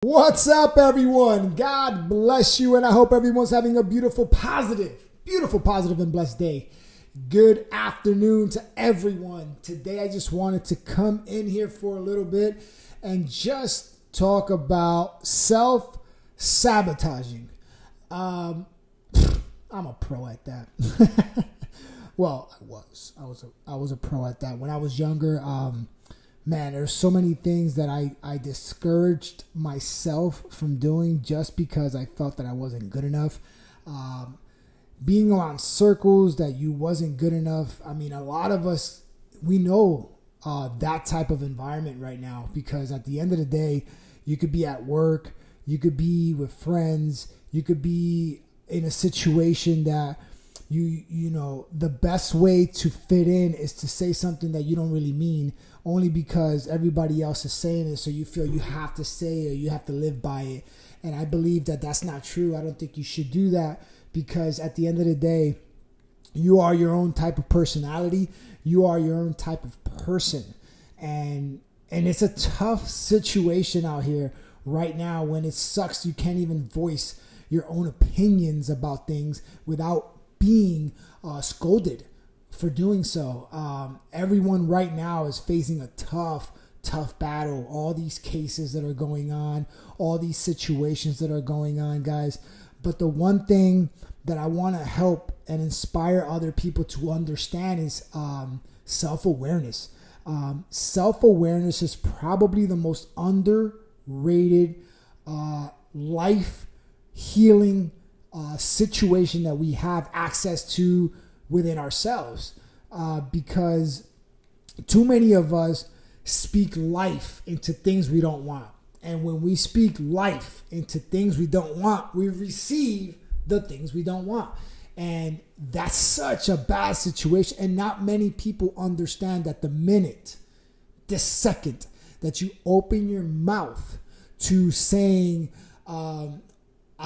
What's up, everyone? God bless you, and I hope everyone's having a beautiful, positive, and blessed day. Good afternoon to everyone. Today, I just wanted to come in here for a little bit and just talk about self-sabotaging. I'm a pro at that. Well, I was a pro at that when I was younger. Man, there's so many things that I discouraged myself from doing just because I felt that I wasn't good enough. Being around circles that you wasn't good enough. I mean, a lot of us, we know that type of environment right now, because at the end of the day, you could be at work, you could be with friends, you could be in a situation that you know, the best way to fit in is to say something that you don't really mean, only because everybody else is saying it, so you feel you have to say it or you have to live by it. And I believe that that's not true. I don't think you should do that, because at the end of the day, you are your own type of personality. You are your own type of person. And it's a tough situation out here right now when it sucks. You can't even voice your own opinions about things without being scolded for doing so. Everyone right now is facing a tough battle. All these cases that are going on, all these situations that are going on, guys. But the one thing that I want to help and inspire other people to understand is self-awareness. Self-awareness is probably the most underrated life healing situation that we have access to within ourselves, because too many of us speak life into things we don't want. And when we speak life into things we don't want, we receive the things we don't want. And that's such a bad situation. And not many people understand that the second that you open your mouth to saying, I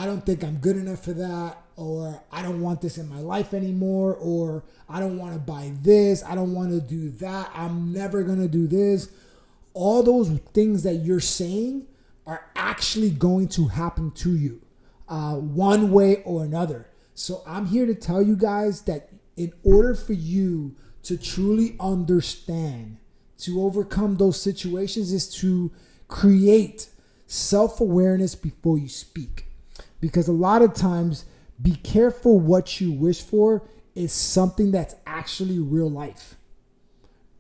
don't think I'm good enough for that, or I don't want this in my life anymore, or I don't want to buy this, I don't want to do that, I'm never going to do this. All those things that you're saying are actually going to happen to you one way or another. So I'm here to tell you guys that in order for you to truly understand, to overcome those situations, is to create self-awareness before you speak. Because a lot of times, be careful what you wish for is something that's actually real life.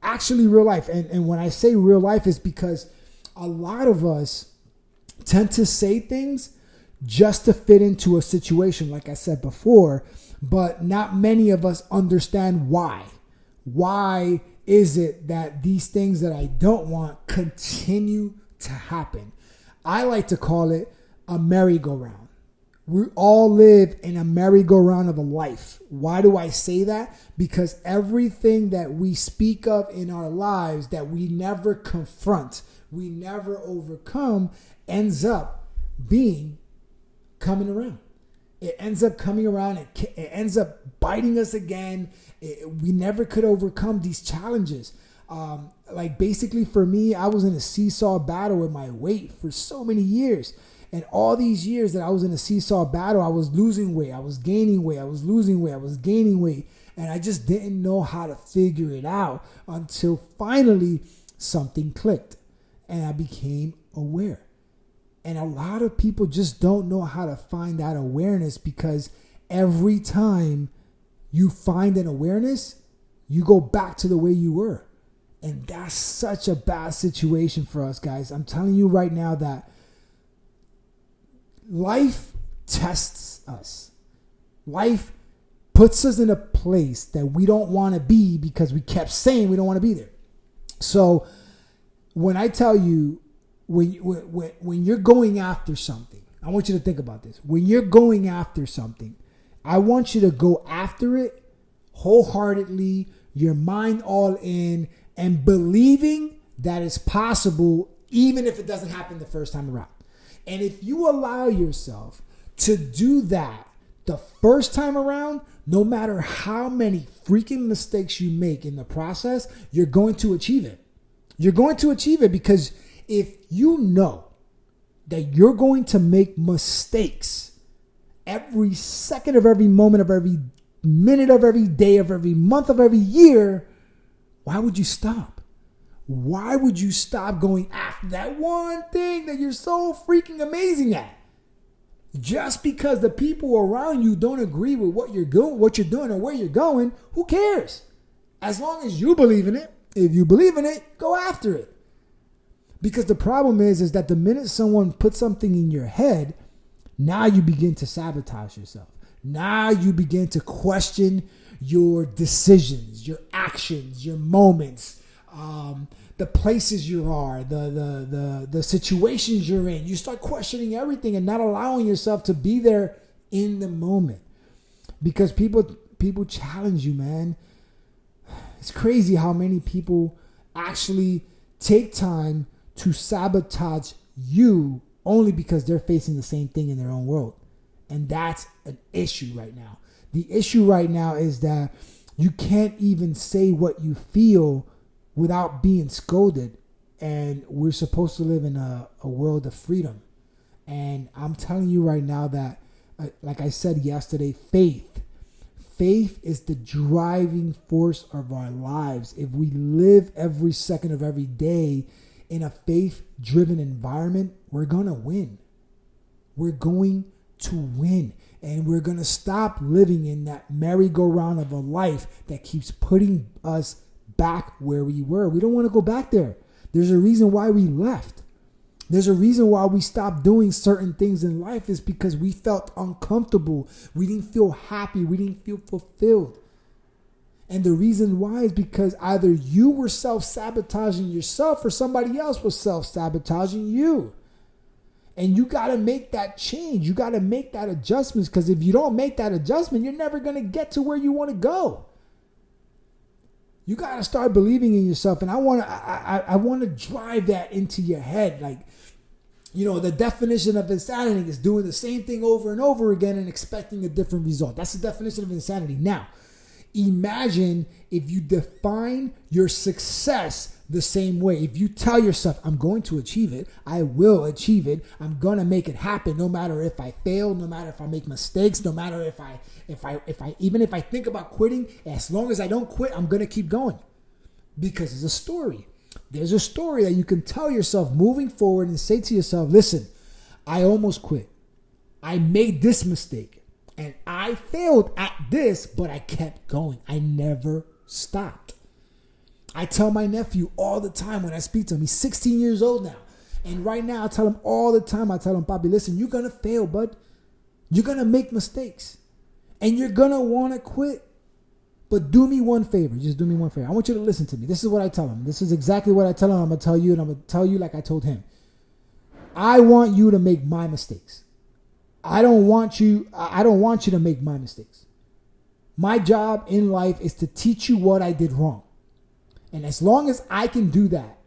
Actually real life. And when I say real life, is because a lot of us tend to say things just to fit into a situation, like I said before, but not many of us understand why. Why is it that these things that I don't want continue to happen? I like to call it a merry-go-round. We all live in a merry-go-round of a life. Why do I say that? Because everything that we speak of in our lives that we never confront, we never overcome, ends up coming around. It ends up coming around. It ends up biting us again. We never could overcome these challenges. Like basically for me, I was in a seesaw battle with my weight for so many years. And all these years that I was in a seesaw battle, I was losing weight, I was gaining weight, I was losing weight, I was gaining weight. And I just didn't know how to figure it out until finally something clicked and I became aware. And a lot of people just don't know how to find that awareness, because every time you find an awareness, you go back to the way you were. And that's such a bad situation for us, guys. I'm telling you right now that life tests us. Life puts us in a place that we don't want to be because we kept saying we don't want to be there. So when I tell you, when you're going after something, I want you to think about this. When you're going after something, I want you to go after it wholeheartedly, your mind all in, and believing that it's possible, even if it doesn't happen the first time around. And if you allow yourself to do that the first time around, no matter how many freaking mistakes you make in the process, you're going to achieve it. You're going to achieve it, because if you know that you're going to make mistakes every second of every moment of every minute of every day of every month of every year, why would you stop? Why would you stop going after that one thing that you're so freaking amazing at? Just because the people around you don't agree with what you're doing or where you're going, who cares? As long as you believe in it, if you believe in it, go after it. Because the problem is that the minute someone puts something in your head, now you begin to sabotage yourself. Now you begin to question your decisions, your actions, your moments, the places you are, the situations you're in. You start questioning everything and not allowing yourself to be there in the moment. Because people challenge you, man. It's crazy how many people actually take time to sabotage you only because they're facing the same thing in their own world. And that's an issue right now. The issue right now is that you can't even say what you feel without being scolded. And we're supposed to live in a world of freedom. And I'm telling you right now that, like I said yesterday, faith is the driving force of our lives. If we live every second of every day in a faith-driven environment, we're going to win. We're going to win. And we're going to stop living in that merry-go-round of a life that keeps putting us back where we were. We don't want to go back there. There's a reason why we left. There's a reason why we stopped doing certain things in life is because we felt uncomfortable. We didn't feel happy. We didn't feel fulfilled. And the reason why is because either you were self-sabotaging yourself or somebody else was self-sabotaging you. And you got to make that change. You got to make that adjustment, because if you don't make that adjustment, you're never going to get to where you want to go. You got to start believing in yourself. And I want to drive that into your head. Like, the definition of insanity is doing the same thing over and over again and expecting a different result. That's the definition of insanity. Now, imagine if you define your success the same way. If you tell yourself, I'm going to achieve it, I will achieve it, I'm going to make it happen, no matter if I fail, no matter if I make mistakes, no matter if I even if I think about quitting, as long as I don't quit, I'm going to keep going. Because it's a story. There's a story that you can tell yourself moving forward and say to yourself, listen, I almost quit. I made this mistake and I failed at this, but I kept going. I never stopped. I tell my nephew all the time when I speak to him, he's 16 years old now. And right now I tell him all the time, Papi, listen, you're going to fail, bud. You're going to make mistakes and you're going to want to quit. But do me one favor. Just do me one favor. I want you to listen to me. This is what I tell him. This is exactly what I tell him. I'm going to tell you, and I'm going to tell you like I told him. I want you to make my mistakes. I don't want you to make my mistakes. My job in life is to teach you what I did wrong. And as long as I can do that,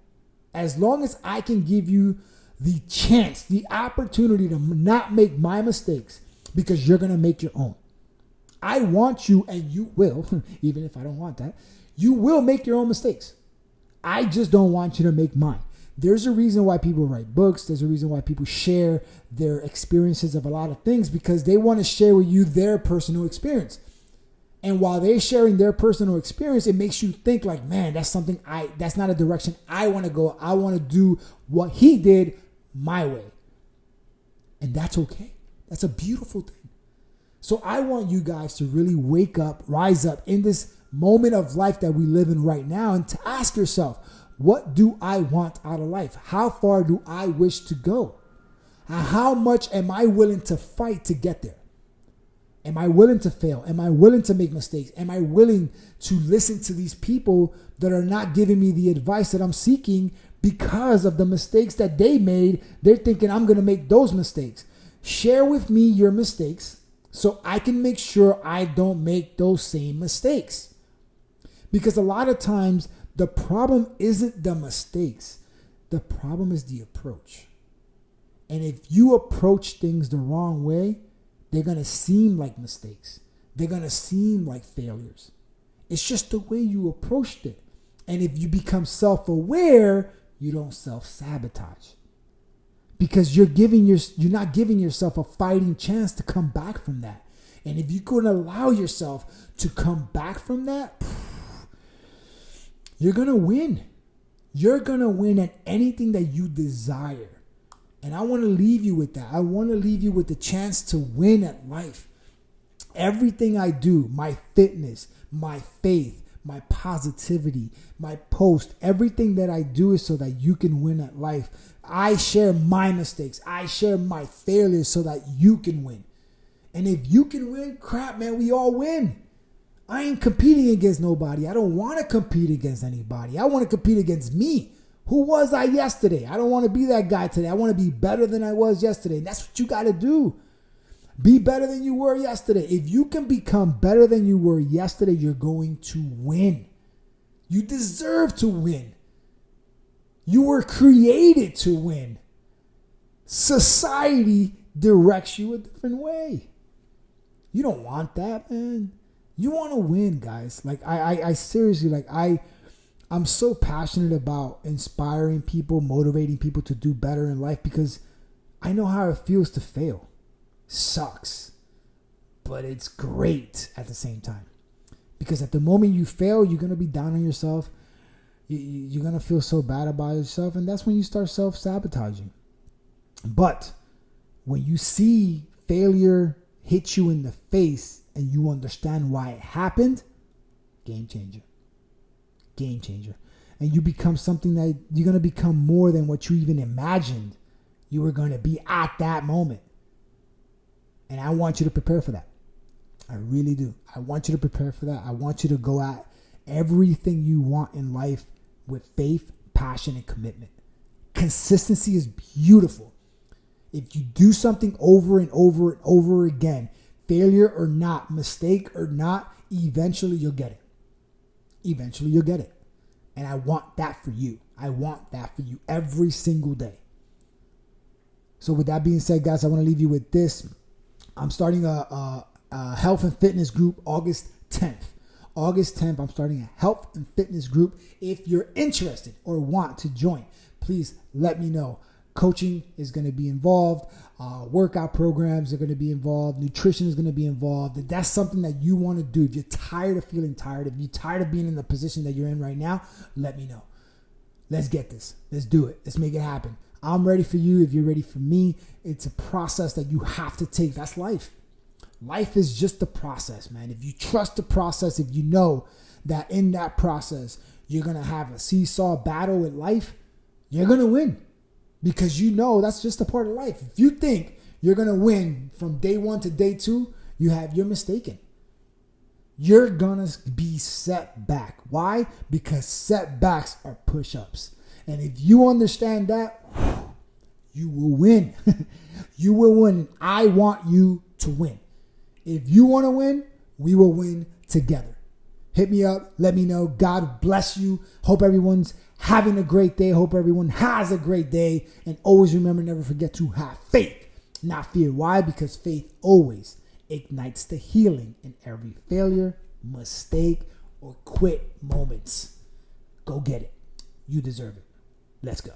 as long as I can give you the chance, the opportunity to not make my mistakes, because you're going to make your own. I want you, and you will, even if I don't want that, you will make your own mistakes. I just don't want you to make mine. There's a reason why people write books. There's a reason why people share their experiences of a lot of things, because they want to share with you their personal experience. And while they're sharing their personal experience, it makes you think like, man, that's not a direction I want to go. I want to do what he did my way. And that's okay. That's a beautiful thing. So I want you guys to really wake up, rise up in this moment of life that we live in right now, and to ask yourself, what do I want out of life? How far do I wish to go? How much am I willing to fight to get there? Am I willing to fail? Am I willing to make mistakes? Am I willing to listen to these people that are not giving me the advice that I'm seeking because of the mistakes that they made? They're thinking I'm going to make those mistakes. Share with me your mistakes so I can make sure I don't make those same mistakes. Because a lot of times the problem isn't the mistakes. The problem is the approach. And if you approach things the wrong way, they're going to seem like mistakes. They're going to seem like failures. It's just the way you approached it. And if you become self-aware, you don't self-sabotage. because you're not giving yourself a fighting chance to come back from that. And if you could allow yourself to come back from that, you're going to win. You're going to win at anything that you desire. And I want to leave you with that. I want to leave you with the chance to win at life. Everything I do, my fitness, my faith, my positivity, my post, everything that I do is so that you can win at life. I share my mistakes. I share my failures so that you can win. And if you can win, crap, man, we all win. I ain't competing against nobody. I don't want to compete against anybody. I want to compete against me. Who was I yesterday? I don't want to be that guy today. I want to be better than I was yesterday. And that's what you got to do. Be better than you were yesterday. If you can become better than you were yesterday, you're going to win. You deserve to win. You were created to win. Society directs you a different way. You don't want that, man. You want to win, guys. Like I seriously, like I'm so passionate about inspiring people, motivating people to do better in life because I know how it feels to fail. Sucks, but it's great at the same time. Because at the moment you fail, you're going to be down on yourself. You're going to feel so bad about yourself. And that's when you start self-sabotaging. But when you see failure hit you in the face and you understand why it happened, game changer. Game changer. And you become something that you're going to become more than what you even imagined you were going to be at that moment. And I want you to prepare for that. I really do. I want you to prepare for that. I want you to go at everything you want in life with faith, passion, and commitment. Consistency is beautiful. If you do something over and over and over again, failure or not, mistake or not, eventually you'll get it. Eventually you'll get it. And I want that for you. I want that for you every single day. So with that being said, guys, I want to leave you with this. I'm starting a health and fitness group August 10th. August 10th, I'm starting a health and fitness group. If you're interested or want to join, please let me know. Coaching is going to be involved. Workout programs are going to be involved. Nutrition is going to be involved. If that's something that you want to do, if you're tired of feeling tired, if you're tired of being in the position that you're in right now, let me know. Let's get this. Let's do it. Let's make it happen. I'm ready for you if you're ready for me. It's a process that you have to take. That's life. Life is just the process, man. If you trust the process, if you know that in that process, you're going to have a seesaw battle with life, you're going to win. Because you know that's just a part of life. If you think you're going to win from day one to day two, you're mistaken. You're going to be set back. Why? Because setbacks are push-ups. And if you understand that, you will win. You will win. And I want you to win. If you want to win, we will win together. Hit me up. Let me know. God bless you. Hope everyone's having a great day. Hope everyone has a great day. And always remember, never forget to have faith, not fear. Why? Because faith always ignites the healing in every failure, mistake, or quit moments. Go get it. You deserve it. Let's go.